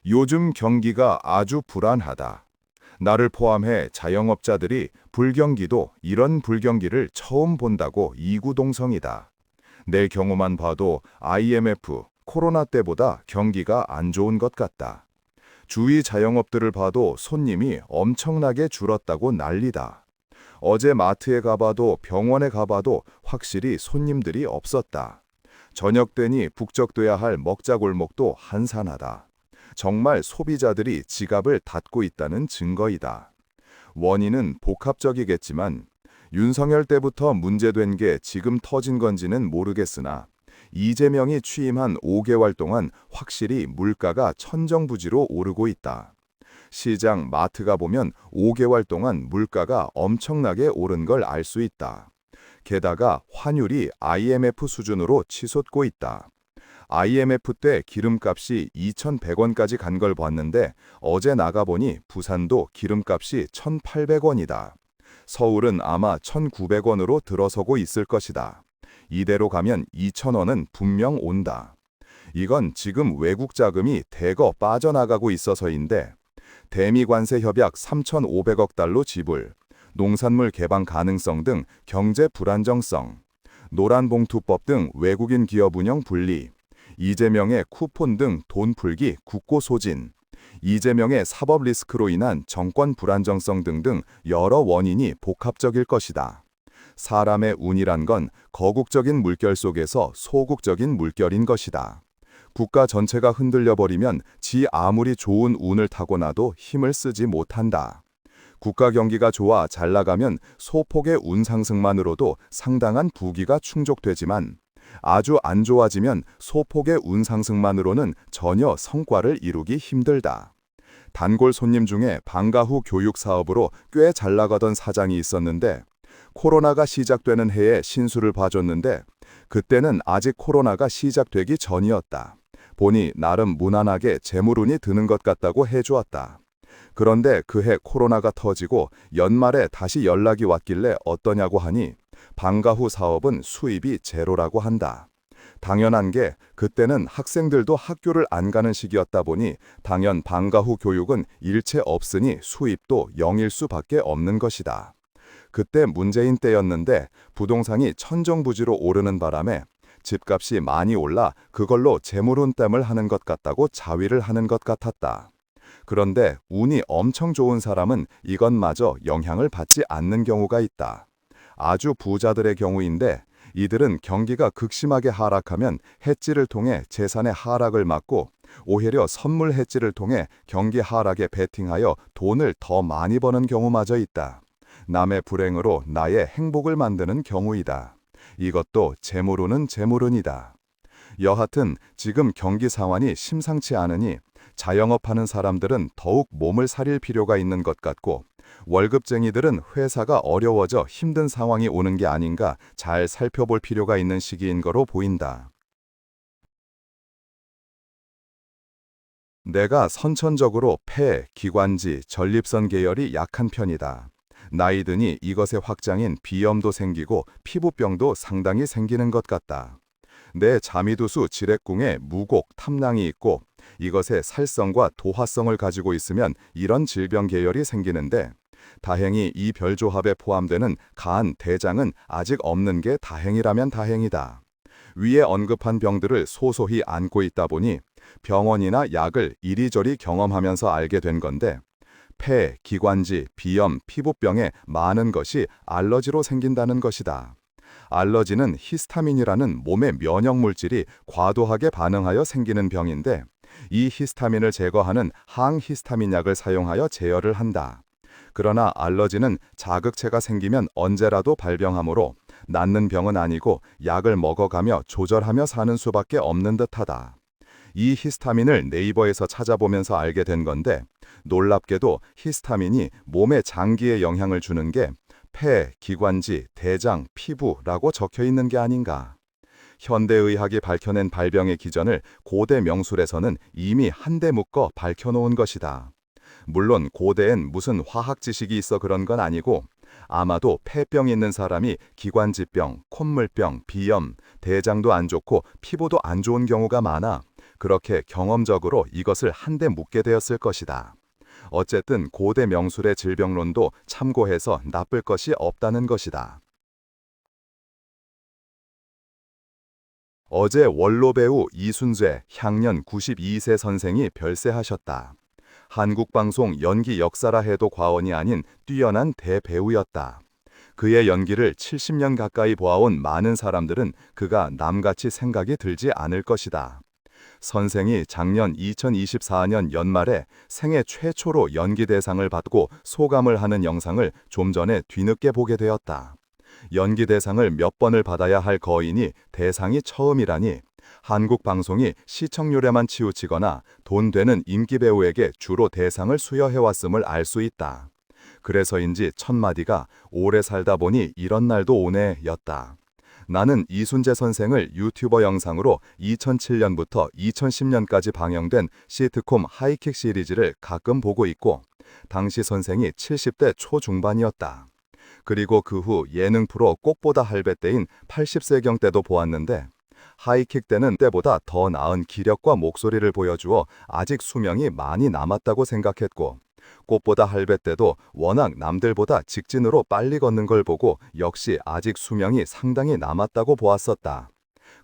요즘 경기가 아주 불안하다. 나를 포함해 자영업자들이 불경기도 이런 불경기를 처음 본다고 이구동성이다. 내 경우만 봐도 IMF, 코로나 때보다 경기가 안 좋은 것 같다. 주위 자영업들을 봐도 손님이 엄청나게 줄었다고 난리다. 어제 마트에 가봐도 병원에 가봐도 확실히 손님들이 없었다. 저녁 되니 북적돼야 할 먹자골목도 한산하다. 정말 소비자들이 지갑을 닫고 있다는 증거이다. 원인은 복합적이겠지만 윤석열 때부터 문제된 게 지금 터진 건지는 모르겠으나 이재명이 취임한 5개월 동안 확실히 물가가 천정부지로 오르고 있다. 시장, 마트가 보면 5개월 동안 물가가 엄청나게 오른 걸 알 수 있다. 게다가 환율이 IMF 수준으로 치솟고 있다. IMF 때 기름값이 2,100원까지 간 걸 봤는데 어제 나가보니 부산도 기름값이 1,800원이다. 서울은 아마 1,900원으로 들어서고 있을 것이다. 이대로 가면 2,000원은 분명 온다. 이건 지금 외국 자금이 대거 빠져나가고 있어서인데 대미 관세 협약 3,500억 달러 지불, 농산물 개방 가능성 등 경제 불안정성, 노란봉투법 등 외국인 기업 운영 분리, 이재명의 쿠폰 등 돈 풀기 국고 소진, 이재명의 사법 리스크로 인한 정권 불안정성 등등 여러 원인이 복합적일 것이다. 사람의 운이란 건 거국적인 물결 속에서 소국적인 물결인 것이다. 국가 전체가 흔들려버리면 지 아무리 좋은 운을 타고나도 힘을 쓰지 못한다. 국가 경기가 좋아 잘 나가면 소폭의 운 상승만으로도 상당한 부귀가 충족되지만 아주 안 좋아지면 소폭의 운 상승만으로는 전혀 성과를 이루기 힘들다. 단골 손님 중에 방과 후 교육 사업으로 꽤 잘 나가던 사장이 있었는데 코로나가 시작되는 해에 신수를 봐줬는데 그때는 아직 코로나가 시작되기 전이었다. 보니 나름 무난하게 재물운이 드는 것 같다고 해주었다. 그런데 그해 코로나가 터지고 연말에 다시 연락이 왔길래 어떠냐고 하니 방과 후 사업은 수입이 제로라고 한다. 당연한 게 그때는 학생들도 학교를 안 가는 시기였다 보니 당연 방과 후 교육은 일체 없으니 수입도 0일 수밖에 없는 것이다. 그때 문재인 때였는데 부동산이 천정부지로 오르는 바람에 집값이 많이 올라 그걸로 재물운댐을 하는 것 같다고 자위를 하는 것 같았다. 그런데 운이 엄청 좋은 사람은 이것마저 영향을 받지 않는 경우가 있다. 아주 부자들의 경우인데 이들은 경기가 극심하게 하락하면 해지를 통해 재산의 하락을 막고 오히려 선물 해지를 통해 경기 하락에 베팅하여 돈을 더 많이 버는 경우마저 있다. 남의 불행으로 나의 행복을 만드는 경우이다. 이것도 재물운은 재물운이다. 여하튼 지금 경기 상황이 심상치 않으니 자영업하는 사람들은 더욱 몸을 사릴 필요가 있는 것 같고 월급쟁이들은 회사가 어려워져 힘든 상황이 오는 게 아닌가 잘 살펴볼 필요가 있는 시기인 거로 보인다. 내가 선천적으로 폐, 기관지, 전립선 계열이 약한 편이다. 나이 드니 이것의 확장인 비염도 생기고 피부병도 상당히 생기는 것 같다. 내 자미두수 지렉궁에 무곡, 탐낭이 있고 이것의 살성과 도화성을 가지고 있으면 이런 질병 계열이 생기는데 다행히 이 별조합에 포함되는 간, 대장은 아직 없는 게 다행이라면 다행이다. 위에 언급한 병들을 소소히 안고 있다 보니 병원이나 약을 이리저리 경험하면서 알게 된 건데 폐, 기관지, 비염, 피부병에 많은 것이 알러지로 생긴다는 것이다. 알러지는 히스타민이라는 몸의 면역 물질이 과도하게 반응하여 생기는 병인데 이 히스타민을 제거하는 항히스타민 약을 사용하여 제어를 한다. 그러나 알러지는 자극체가 생기면 언제라도 발병하므로 낫는 병은 아니고 약을 먹어가며 조절하며 사는 수밖에 없는 듯하다. 이 히스타민을 네이버에서 찾아보면서 알게 된 건데 놀랍게도 히스타민이 몸의 장기에 영향을 주는 게 폐, 기관지, 대장, 피부라고 적혀 있는 게 아닌가. 현대의학이 밝혀낸 발병의 기전을 고대 명술에서는 이미 한데 묶어 밝혀놓은 것이다. 물론 고대엔 무슨 화학 지식이 있어 그런 건 아니고 아마도 폐병 있는 사람이 기관지병, 콧물병, 비염, 대장도 안 좋고 피부도 안 좋은 경우가 많아 그렇게 경험적으로 이것을 한데 묻게 되었을 것이다. 어쨌든 고대 명술의 질병론도 참고해서 나쁠 것이 없다는 것이다. 어제 원로 배우 이순재 향년 92세 선생이 별세하셨다. 한국방송 연기 역사라 해도 과언이 아닌 뛰어난 대배우였다. 그의 연기를 70년 가까이 보아온 많은 사람들은 그가 남같이 생각이 들지 않을 것이다. 선생이 작년 2024년 연말에 생애 최초로 연기 대상을 받고 소감을 하는 영상을 좀 전에 뒤늦게 보게 되었다. 연기 대상을 몇 번을 받아야 할 거인이 대상이 처음이라니 한국 방송이 시청률에만 치우치거나 돈 되는 인기 배우에게 주로 대상을 수여해왔음을 알 수 있다. 그래서인지 첫마디가 오래 살다 보니 이런 날도 오네 였다. 나는 이순재 선생을 유튜버 영상으로 2007년부터 2010년까지 방영된 시트콤 하이킥 시리즈를 가끔 보고 있고 당시 선생이 70대 초중반이었다. 그리고 그 후 예능 프로 꽃보다 할배 때인 80세경 때도 보았는데 하이킥 때는 때보다 더 나은 기력과 목소리를 보여주어 아직 수명이 많이 남았다고 생각했고 꽃보다 할배 때도 워낙 남들보다 직진으로 빨리 걷는 걸 보고 역시 아직 수명이 상당히 남았다고 보았었다.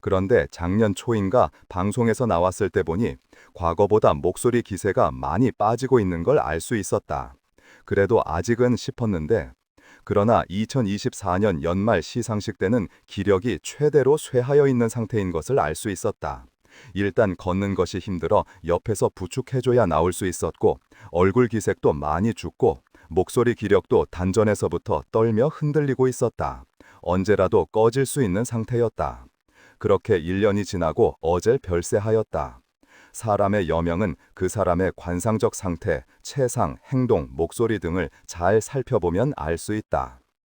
그런데 작년 초인가 방송에서 나왔을 때 보니 과거보다 목소리 기세가 많이 빠지고 있는 걸 알 수 있었다. 그래도 아직은 싶었는데 그러나 2024년 연말 시상식 때는 기력이 최대로 쇠하여 있는 상태인 것을 알 수 있었다. 일단 걷는 것이 힘들어 옆에서 부축해줘야 나올 수 있었고 얼굴 기색도 많이 죽고 목소리 기력도 단전에서부터 떨며 흔들리고 있었다. 언제라도 꺼질 수 있는 상태였다. 그렇게 1년이 지나고 어제 별세하였다. 사람의 여명은 그 사람의 관상적 상태, 체상, 행동, 목소리 등을 잘 살펴보면 알 수 있다.